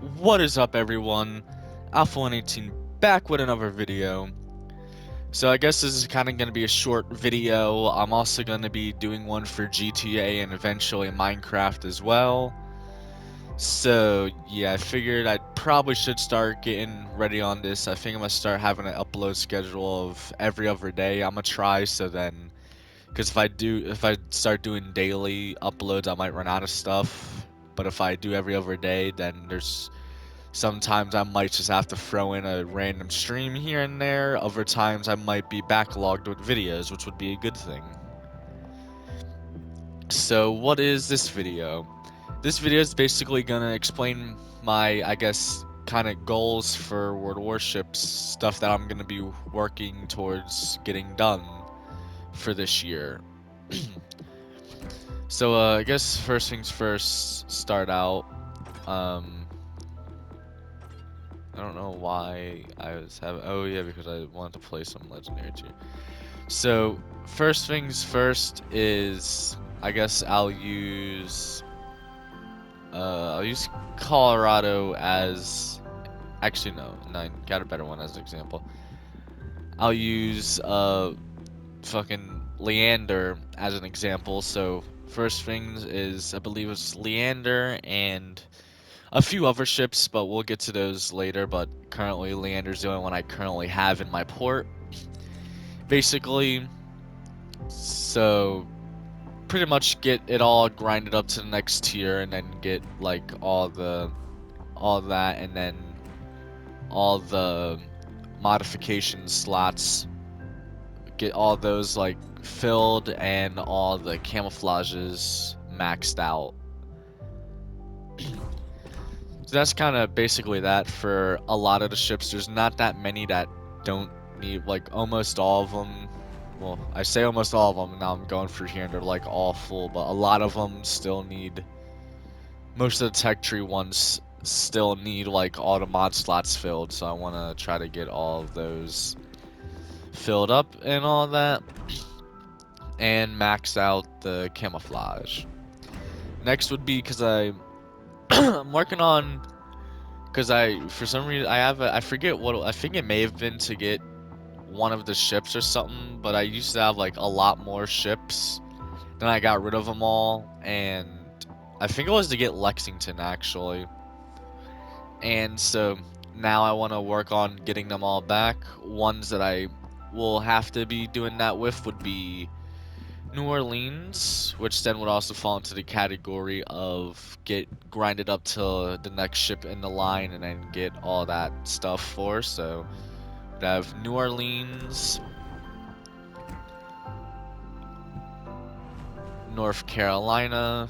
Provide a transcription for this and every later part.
What is up, everyone? Alpha 118 back with another video. So I guess this is kind of going to be a short video. I'm also going to be doing one for GTA and eventually Minecraft as well. So yeah, I figured I probably should start getting ready on this. I think I'm going to start having an upload schedule of every other day. I'm going to try, so then, because if I start doing daily uploads, I might run out of stuff. But if I do every other day, then sometimes I might just have to throw in a random stream here and there. Other times I might be backlogged with videos, which would be a good thing. So what is this video? This video is basically gonna explain my, I guess, kind of goals for World Warships, stuff that I'm gonna be working towards getting done for this year. So I guess first things first, start out. I don't know why I was having. Oh yeah, because I wanted to play some legendary too. So first things first is I guess I'll use Colorado as actually no I got a better one as an example. I'll use fucking Leander as an example. So first things is I believe it's Leander and a few other ships, but we'll get to those later. But currently, Leander's the only one I currently have in my port. Basically, so pretty much get it all grinded up to the next tier, and then get like all that, and then all the modification slots. Get all those like filled, and all the camouflages maxed out. So that's kind of basically that for a lot of the ships. There's not that many that don't need, like almost all of them. Well, I say almost all of them, and now I'm going through here and they're like all full, but a lot of them still need, most of the tech tree ones still need like all the mod slots filled, so I want to try to get all of those filled up and all that, and max out the camouflage. Next would be, because I'm working on, because for some reason, I forget what, I think it may have been to get one of the ships or something, but I used to have like a lot more ships. Then I got rid of them all, and I think it was to get Lexington actually. And so now I want to work on getting them all back. Ones that I will have to be doing that with would be New Orleans, which then would also fall into the category of get grinded up to the next ship in the line and then get all that stuff for. So we'd have New Orleans, North Carolina,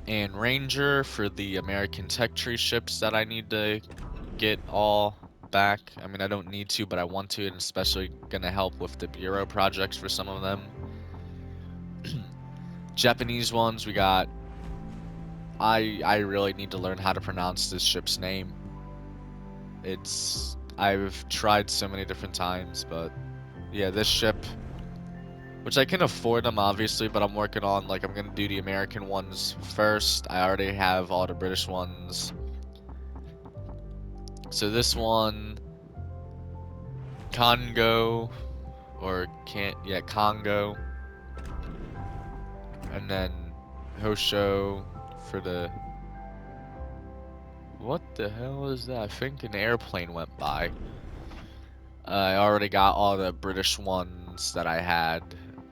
and Ranger for the American Tech Tree ships that I need to get all back. I mean, I don't need to, but I want to, and especially gonna help with the Bureau projects for some of them. Japanese ones, we got. I really need to learn how to pronounce this ship's name. I've tried so many different times, but yeah, this ship, which I can afford them obviously, but I'm working on, like, I'm gonna do the American ones first. I already have all the British ones. So this one, Congo, or can't, yeah, Congo, and then Hosho for the, what the hell is that? I think an airplane went by. I already got all the British ones that I had,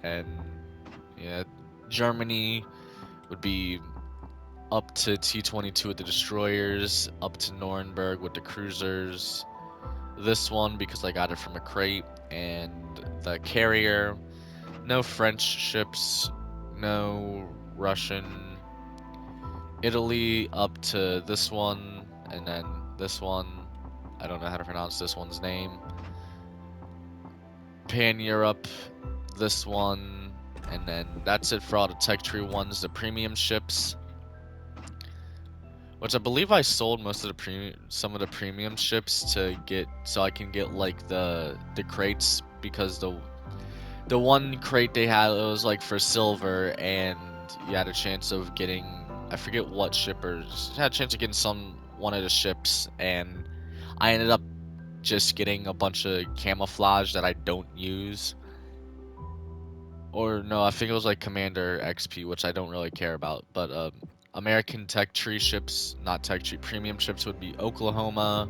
and yeah, Germany would be up to T-22 with the destroyers, up to Nuremberg with the cruisers. This one because I got it from a crate, and the carrier. No French ships, no Russian. Italy up to this one, and then this one. I don't know how to pronounce this one's name. Pan Europe, this one, and then that's it for all the tech tree ones, the premium ships. Which I believe I sold most of the some of the premium ships to get, so I can get like the crates, because The one crate they had, it was like for silver, and you had a chance of getting, I forget what shippers, you had a chance of getting one of the ships, and I ended up just getting a bunch of camouflage that I don't use. Or no, I think it was like Commander XP, which I don't really care about. But American Tech Tree ships, not Tech Tree, premium ships would be Oklahoma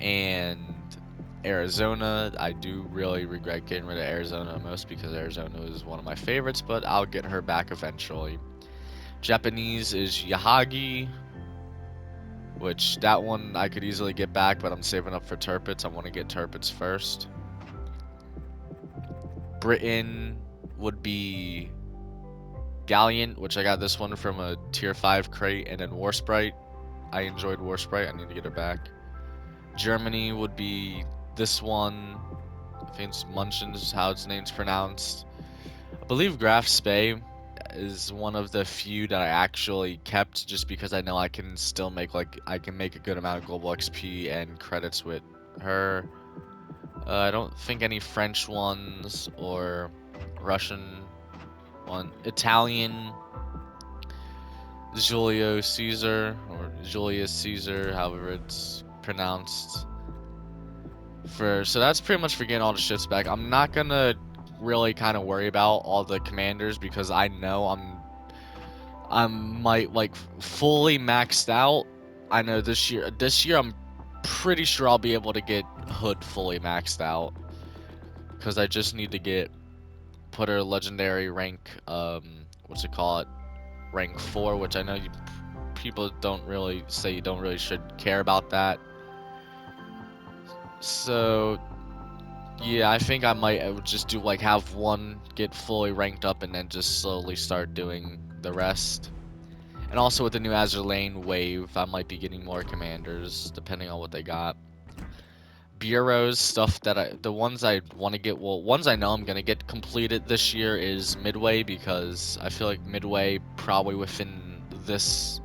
and Arizona. I do really regret getting rid of Arizona most because Arizona is one of my favorites, but I'll get her back eventually. Japanese is Yahagi, which that one I could easily get back, but I'm saving up for Turpits. I want to get Turpits first. Britain would be Galleon, which I got this one from a tier 5 crate, and then Warsprite. I enjoyed Warsprite. I need to get it back. Germany would be this one. I think it's Munchens is how its name's pronounced. I believe Graf Spey is one of the few that I actually kept just because I know I can still make I can make a good amount of global XP and credits with her. I don't think any French ones or Russian one. Italian Julio Caesar or Julius Caesar, however it's pronounced. So that's pretty much for getting all the ships back. I'm not gonna really kind of worry about all the commanders because I know I'm might like fully maxed out. I know this year I'm pretty sure I'll be able to get Hood fully maxed out because I just need to put her legendary rank what's it called, rank 4, which I know people don't really say you don't really should care about that. So yeah, I think I might just do like have one get fully ranked up and then just slowly start doing the rest. And also with the new Azure Lane wave, I might be getting more commanders depending on what they got. Bureaus, stuff that the ones I want to get, well, ones I know I'm going to get completed this year is Midway, because I feel like Midway probably within this,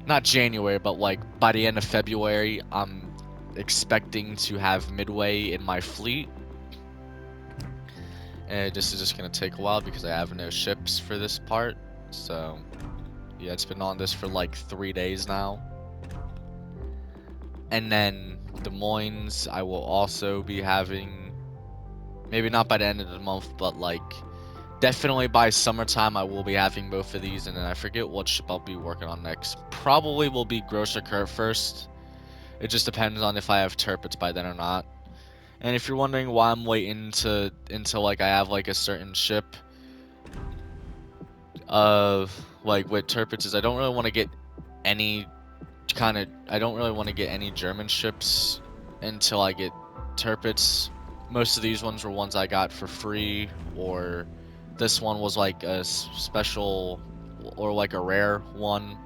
not January, but like by the end of February, I'm expecting to have Midway in my fleet. And this is just going to take a while because I have no ships for this part. So yeah, it's been on this for like 3 days now. And then Des Moines, I will also be having, maybe not by the end of the month, but like definitely by summertime, I will be having both of these. And then I forget what ship I'll be working on next. Probably will be Grocer Kurt first. It just depends on if I have Turpits by then or not. And if you're wondering why I'm waiting until like I have like a certain ship, like with Turpits, is I don't really want to get any I don't really want to get any German ships until I get Turpits. Most of these ones were ones I got for free, or this one was like a special or like a rare one.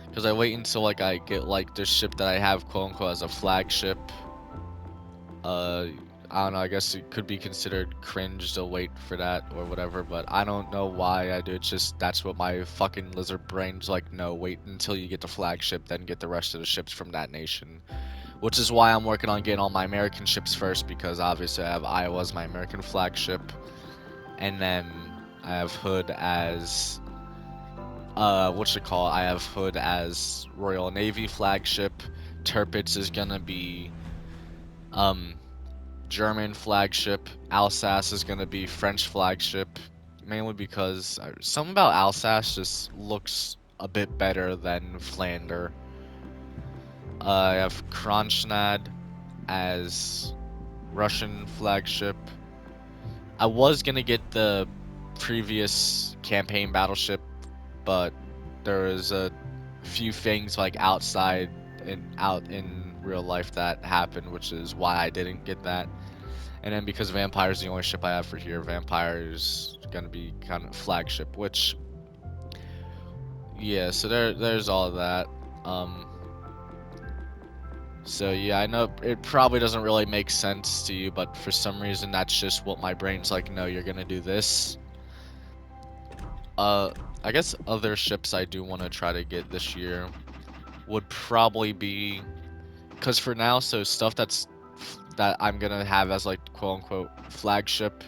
Because I wait until like I get like this ship that I have quote unquote as a flagship. I don't know, I guess it could be considered cringe to wait for that or whatever, but I don't know why I do. It's just that's what my fucking lizard brain's like. No, wait until you get the flagship, then get the rest of the ships from that nation. Which is why I'm working on getting all my American ships first, because obviously I have Iowa as my American flagship, and then I have Hood as I have Hood as Royal Navy flagship. Tirpitz is gonna be German flagship. Alsace is going to be French flagship, mainly because something about Alsace just looks a bit better than Flandre. I have Kronstadt as Russian flagship. I was going to get the previous campaign battleship, but there was a few things like out in real life that happened, which is why I didn't get that. And then because Vampire's the only ship I have for here, Vampire's gonna be kind of flagship, which yeah, so there's all of that. So yeah, I know it probably doesn't really make sense to you, but for some reason that's just what my brain's like, no, you're gonna do this. I guess other ships I do want to try to get this year would probably be, because for now, so stuff that's that I'm gonna have as like quote unquote flagship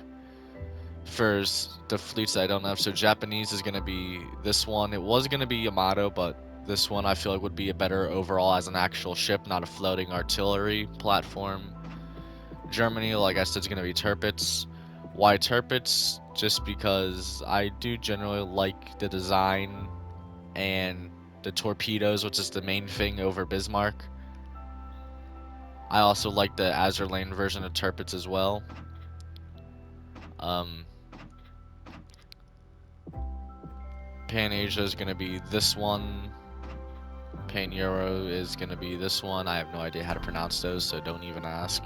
for the fleets that I don't have. So Japanese is gonna be this one. It was gonna be Yamato, but this one I feel like would be a better overall as an actual ship, not a floating artillery platform. Germany, like I said, is gonna be Tirpitz. Why Tirpitz? Just because I do generally like the design and the torpedoes, which is the main thing over Bismarck. I also like the Azur Lane version of Tirpitz as well. Pan Asia is gonna be this one. Pan Euro is gonna be this one. I have no idea how to pronounce those, so don't even ask.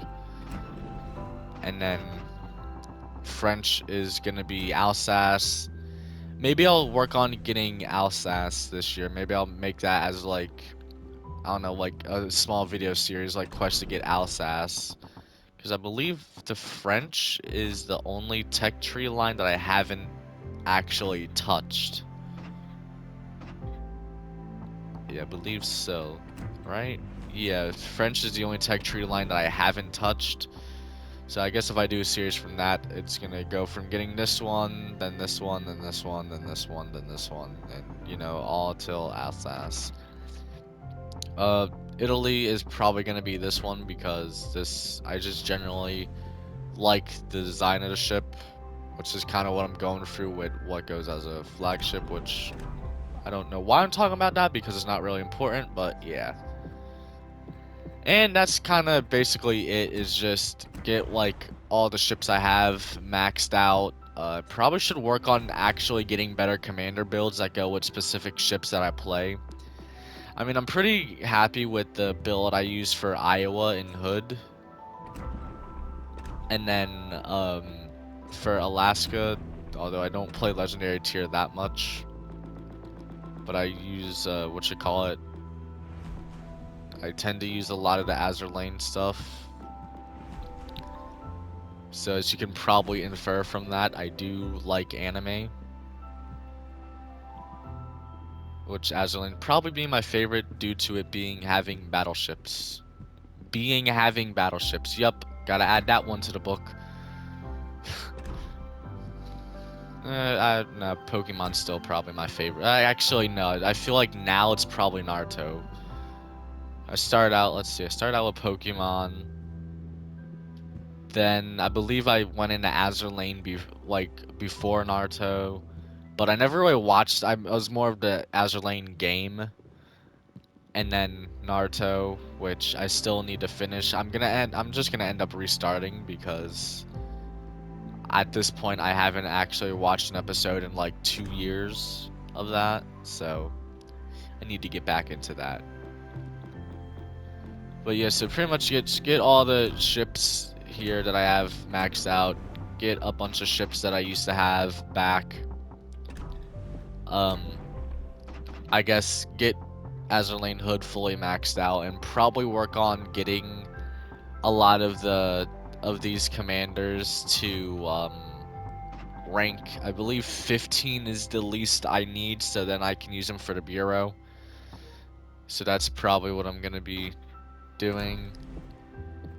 And then French is gonna be Alsace. Maybe I'll work on getting Alsace this year. Maybe I'll make that as like, I don't know, like a small video series, like quest to get Alsace. Because I believe the French is the only tech tree line that I haven't actually touched. Yeah, I believe so. Right? Yeah, French is the only tech tree line that I haven't touched. So I guess if I do a series from that, it's gonna go from getting this one, then this one, then this one, then this one, then this one, and you know, all till Alsace. Italy is probably gonna be this one because this I just generally like the design of the ship, which is kind of what I'm going through with what goes as a flagship, which I don't know why I'm talking about that because it's not really important, but yeah. And that's kind of basically it, is just get like all the ships I have maxed out. Probably should work on actually getting better commander builds that go with specific ships that I play. I mean, I'm pretty happy with the build I use for Iowa and Hood. And then for Alaska, although I don't play Legendary tier that much, but I use, I tend to use a lot of the Azur Lane stuff. So as you can probably infer from that, I do like anime. Which Azur Lane probably being my favorite due to it being having battleships. Having battleships. Yup, gotta add that one to the book. No, Pokemon's still probably my favorite. Actually, no. I feel like now it's probably Naruto. I started out with Pokemon. Then I believe I went into Azur Lane before Naruto. But I never really watched. I was more of the Azur Lane game. And then Naruto, which I still need to finish. I'm just gonna end up restarting because at this point I haven't actually watched an episode in like 2 years of that, so I need to get back into that. But yeah, so pretty much get all the ships here that I have maxed out, get a bunch of ships that I used to have back. I guess get Azur Lane Hood fully maxed out and probably work on getting a lot of these commanders to rank. I believe 15 is the least I need, so then I can use them for the bureau. So that's probably what I'm gonna be doing.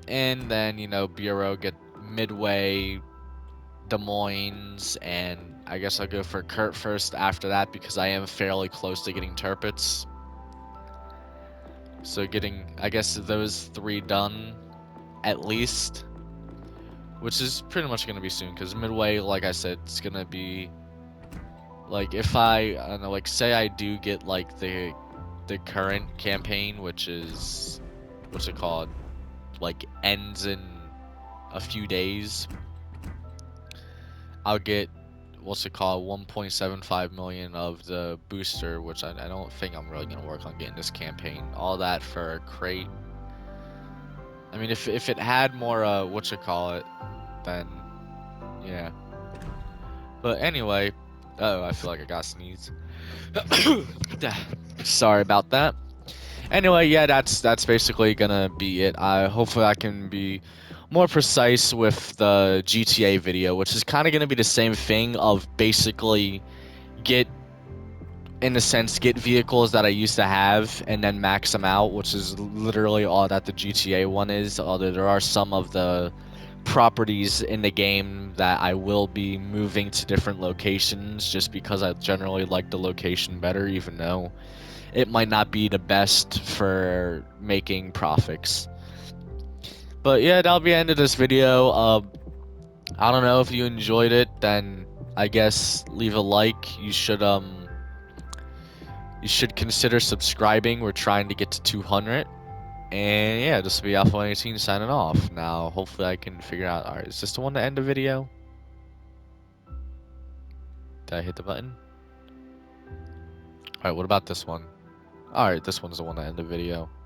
And then, you know, bureau, get Midway, Des Moines, and I guess I'll go for Kurt first after that because I am fairly close to getting Tirpitz. So getting, I guess, those 3 done at least, which is pretty much gonna be soon because Midway, like I said, it's gonna be like if I don't know, like say I do get like the current campaign, which is what's it called, like ends in a few days. I'll get what's it called, 1.75 million of the booster, which I don't think I'm really gonna work on getting this campaign. All that for a crate. I mean, if it had more what's it call it, then yeah. But anyway, oh, I feel like I got sneezed. Sorry about that. Anyway, yeah, that's basically gonna be it. Hopefully I can be more precise with the GTA video, which is kind of gonna be the same thing of basically get in a sense, get vehicles that I used to have and then max them out, which is literally all that the GTA one is. Although there are some of the properties in the game that I will be moving to different locations just because I generally like the location better, even though it might not be the best for making profits. But yeah, that'll be the end of this video. I don't know if you enjoyed it, then I guess leave a like. You should consider subscribing. We're trying to get to 200. And yeah, this will be Alpha 118 signing off. Now, hopefully I can figure out, alright, is this the one to end the video? Did I hit the button? Alright, what about this one? Alright, this one's the one to end the video.